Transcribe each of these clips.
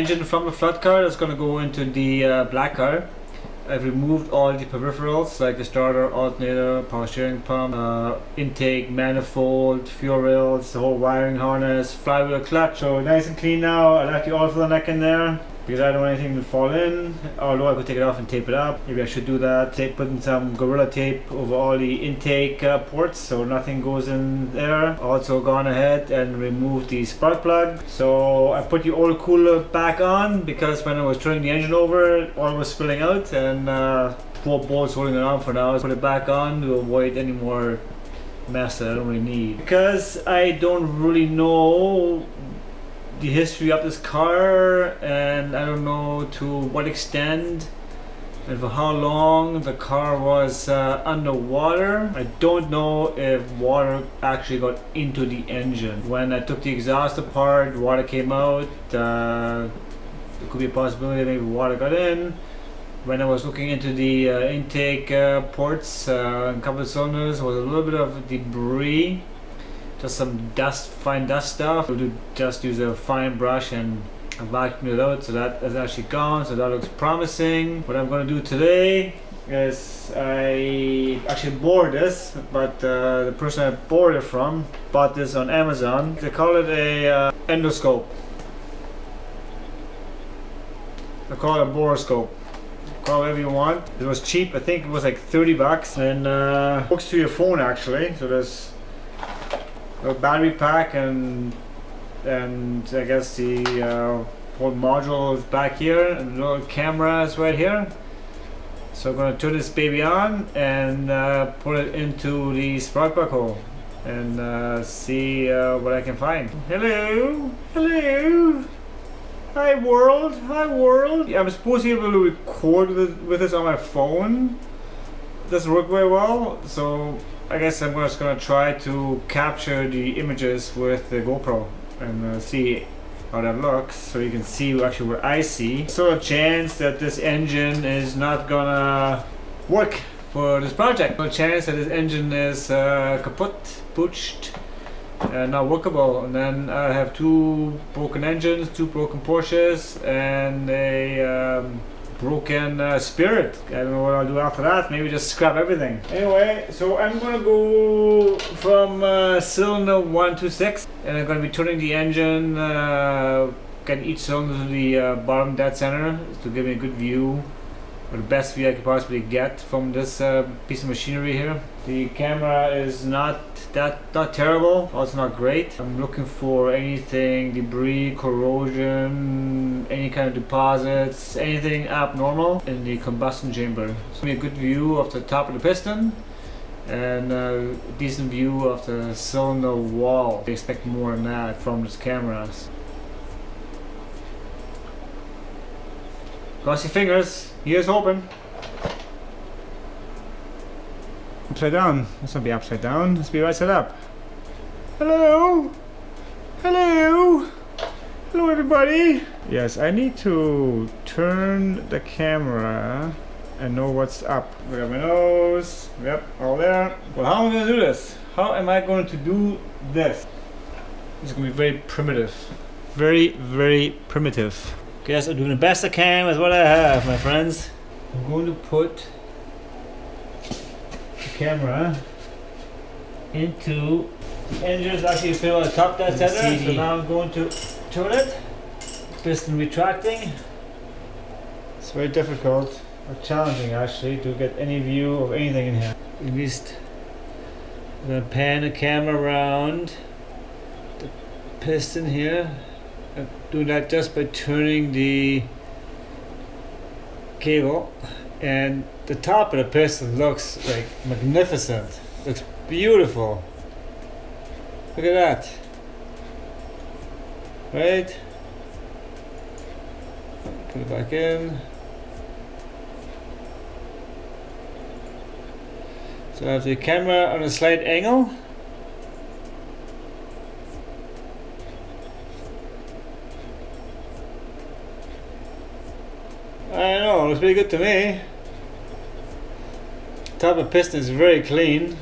engine from the flood car that's going to go into the black car. I've removed all the peripherals like the starter, alternator, power steering pump, intake, manifold, fuel rails, the whole wiring harness, flywheel, clutch. So nice and clean now. I left the oil filter neck in there because I don't want anything to fall in, although I could take it off and tape it up. Maybe I should do that. Putting some Gorilla Tape over all the intake ports so nothing goes in there. Also gone ahead and removed the spark plug. So I put the oil cooler back on because when I was turning the engine over, oil was spilling out, and 4 bolts holding it on for now. So put it back on to avoid any more mess that I don't really need. Because I don't really know the history of this car, and I don't know to what extent and for how long the car was underwater. I don't know if water actually got into the engine. When I took the exhaust apart, water came out. There could be a possibility maybe water got in. When I was looking into the intake ports, a couple of cylinders, was a little bit of debris. Just some dust, fine dust stuff. We'll just use a fine brush and vacuum it out, so that is actually gone. So that looks promising. What I'm going to do today is I actually bought this, but the person I bought it from bought this on Amazon. They call it a endoscope. They call it a borescope. Call it whatever you want. It was cheap. I think it was like 30 bucks, and hooks to your phone actually. So there's a battery pack and I guess the whole module is back here, and the little camera is right here. So I'm going to turn this baby on and put it into the spark plug hole and see what I can find. Hello, hello. Hi world, hi world. I'm supposed to be able to record with this on my phone. It doesn't work very well, so I guess I'm just going to try to capture the images with the GoPro and see how that looks, so you can see actually what I see. So a chance that this engine is not gonna work for this project. A chance that this engine is kaput, pooched, not workable. And then I have 2 broken engines, 2 broken Porsches, and a broken Spirit. I don't know what I'll do after that. Maybe just scrap everything. Anyway, so I'm gonna go from cylinder 1 to 6, and I'm gonna be turning the engine, getting each cylinder to the bottom dead center to give me a good view, or the best view I could possibly get from this piece of machinery here. The camera is not terrible, also not great. I'm looking for anything, debris, corrosion, any kind of deposits, anything abnormal in the combustion chamber. So give me a good view of the top of the piston and a decent view of the cylinder wall. I expect more than that from this camera. Cross your fingers, here's hoping. Upside down. Let's not be upside down. Let's be right side up. Hello. Hello. Hello, everybody. Yes, I need to turn the camera and know what's up. We got my nose. Yep, all there. Well, how am I going to do this? How am I going to do this? This is going to be very primitive. Very, very primitive. Guess I'm doing the best I can with what I have, my friends. I'm going to put camera into the engine. Actually fit on the top dead center, so now I'm going to turn it. Piston retracting. It's very difficult or challenging actually to get any view of anything in here. At least I'm going to pan the camera around the piston here. I'm doing that just by turning the cable, and the top of the piston looks like magnificent. Looks beautiful. Look at that. Right? Put it back in. So I have the camera on a slight angle. I know, looks pretty good to me. Top of piston is very clean.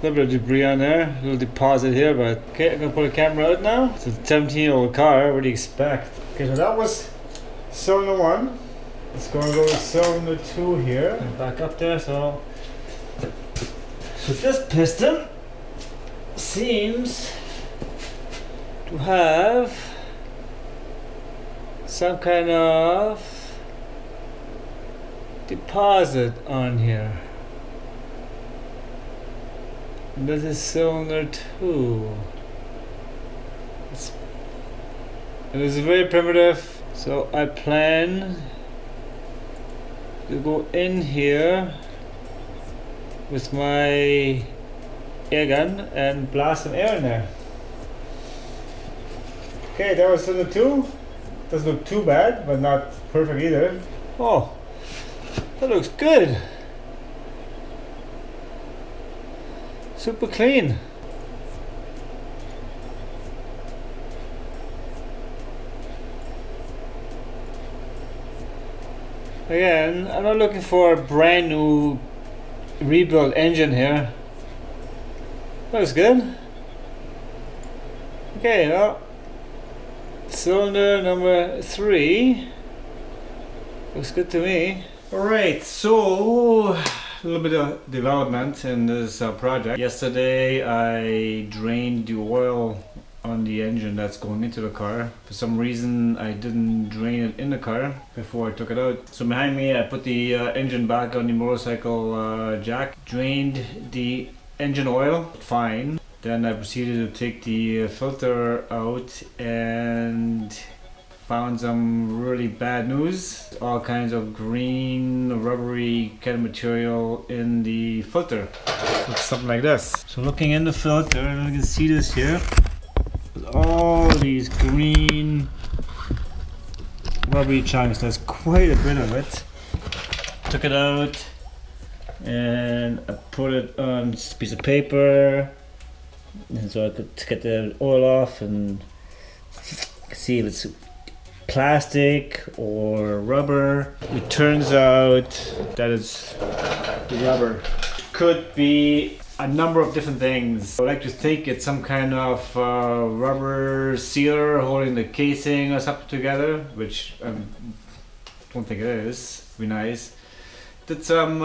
little bit of debris on there, a little deposit here, but okay, I'm gonna pull the camera out now. It's a 17-year-old car, what do you expect? Okay, so that was cylinder 1. Let's go and go to cylinder 2 here. And back up there, so this piston seems to have some kind of deposit on here. And this is cylinder 2. It is very primitive, so I plan to go in here with my air gun and blast some air in there. Okay, that was cylinder 2. Doesn't look too bad, but not perfect either. Oh, that looks good. Super clean. Again, I'm not looking for a brand new rebuilt engine here. Looks good. Okay, well, cylinder number 3 looks good to me. Alright, so a little bit of development in this project. Yesterday I drained the oil on the engine that's going into the car. For some reason I didn't drain it in the car before I took it out. So behind me I put the engine back on the motorcycle jack, drained the engine oil, fine. Then I proceeded to take the filter out and found some really bad news. All kinds of green, rubbery kind of material in the filter. Looks something like this. So looking in the filter, and you can see this here. All these green rubbery chunks. There's quite a bit of it. Took it out and I put it on just a piece of paper, and so I could get the oil off and see if it's plastic or rubber. It turns out that it's rubber. Could be a number of different things. I like to think it's some kind of rubber sealer holding the casing or something together, which I don't think it is. It'd be nice. Did some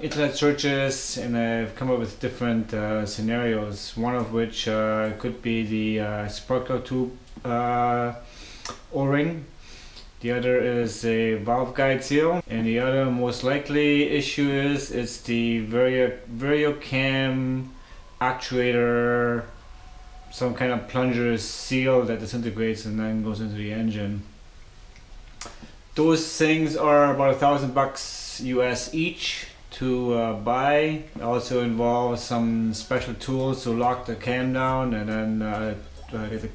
internet searches and I've come up with different scenarios. One of which could be the sparkler tube O-ring. The other is a valve guide seal, and the other most likely issue is it's the Variocam actuator, some kind of plunger seal that disintegrates and then goes into the engine. Those things are about $1,000 US each to buy. It also involves some special tools to lock the cam down and then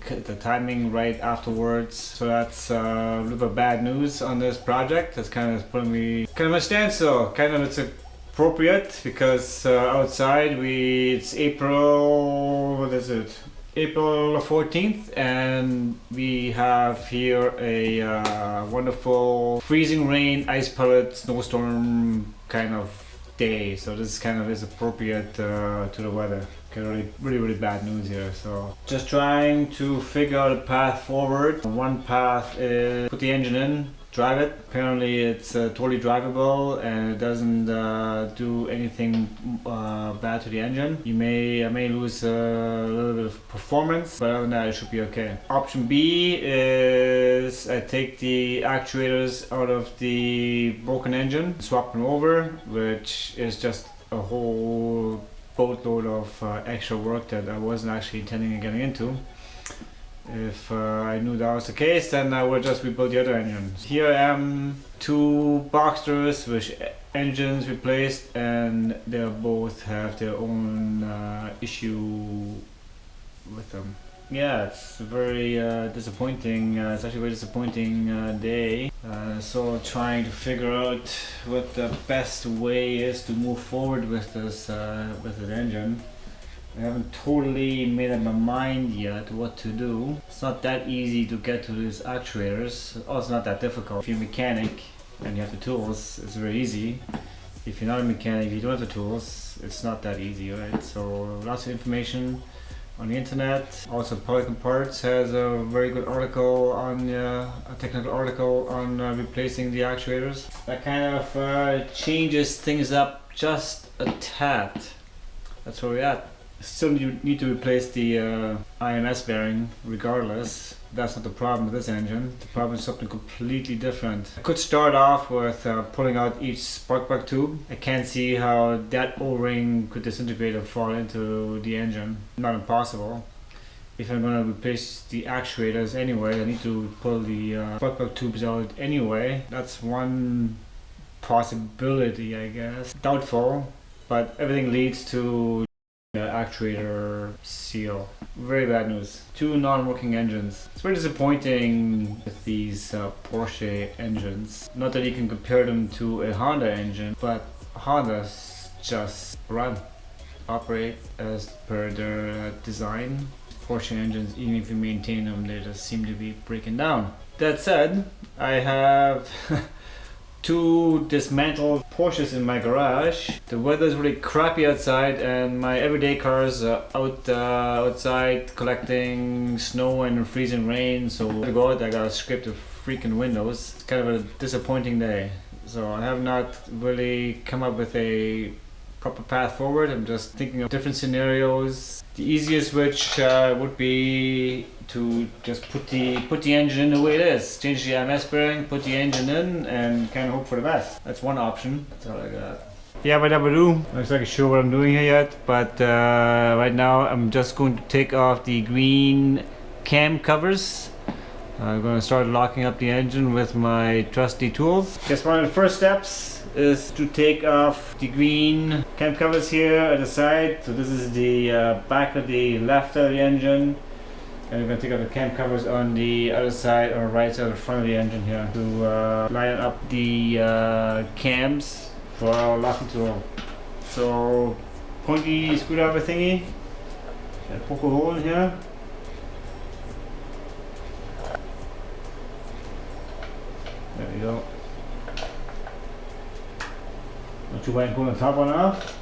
get the timing right afterwards. So that's a little bit bad news on this project. That's kind of putting me kind of a standstill. Kind of it's appropriate because outside it's April, what is it? April 14th, and we have here a wonderful freezing rain, ice pellet, snowstorm kind of day. So this kind of is appropriate to the weather. Okay, really bad news here. So just trying to figure out a path forward. One path is put the engine in, drive it. Apparently it's totally drivable and it doesn't do anything bad to the engine. I may lose a little bit of performance, but other than that it should be okay. Option B is I take the actuators out of the broken engine, swap them over, which is just a whole boatload of extra work that I wasn't actually intending on getting into. If I knew that was the case, then I would just rebuild the other engine. Here I am, 2 Boxsters with engines replaced, and they both have their own issue with them. Yeah, it's very disappointing. It's actually a very disappointing day. So trying to figure out what the best way is to move forward with this engine. I haven't totally made up my mind yet what to do. It's not that easy to get to these actuators. Oh, it's not that difficult. If you're a mechanic and you have the tools, it's very easy. if you're not a mechanic, if you don't have the tools, it's not that easy, right? So lots of information on the internet. Also, Polygon Parts has a very good article on a technical article on replacing the actuators. That kind of changes things up just a tad. That's where we're at. Still need to replace the IMS bearing regardless. That's not the problem with this engine. The problem is something completely different. I could start off with pulling out each spark plug tube. I can't see how that O-ring could disintegrate and fall into the engine. Not impossible. If I'm going to replace the actuators anyway, I need to pull the spark plug tubes out anyway. That's one possibility, I guess. Doubtful, but everything leads to the actuator seal. Very bad news. 2 non-working engines. It's very disappointing with these Porsche engines. Not that you can compare them to a Honda engine, but Hondas just run, operate as per their design. Porsche engines, even if you maintain them, they just seem to be breaking down. That said, I have 2 dismantled Porsches in my garage. The weather's really crappy outside and my everyday cars are outside collecting snow and freezing rain, so to go out I gotta scrape the freaking windows. It's kind of a disappointing day. So I have not really come up with a proper path forward. I'm just thinking of different scenarios. The easiest which would be to just put the engine in the way it is. Change the IMS bearing, put the engine in, and kind of hope for the best. That's one option. That's all I got. Yeah, but I'm not exactly sure what I'm doing here yet, but right now I'm just going to take off the green cam covers. I'm going to start locking up the engine with my trusty tools. Guess one of the first steps is to take off the green cam covers here at the side. So this is the back of the left of the engine. And we're going to take out the cam covers on the other side or right side or front of the engine here to line up the cams for our locking tool. So pointy screwdriver thingy, and poke a hole in here. There we go. Not too bad, pulling the top one off.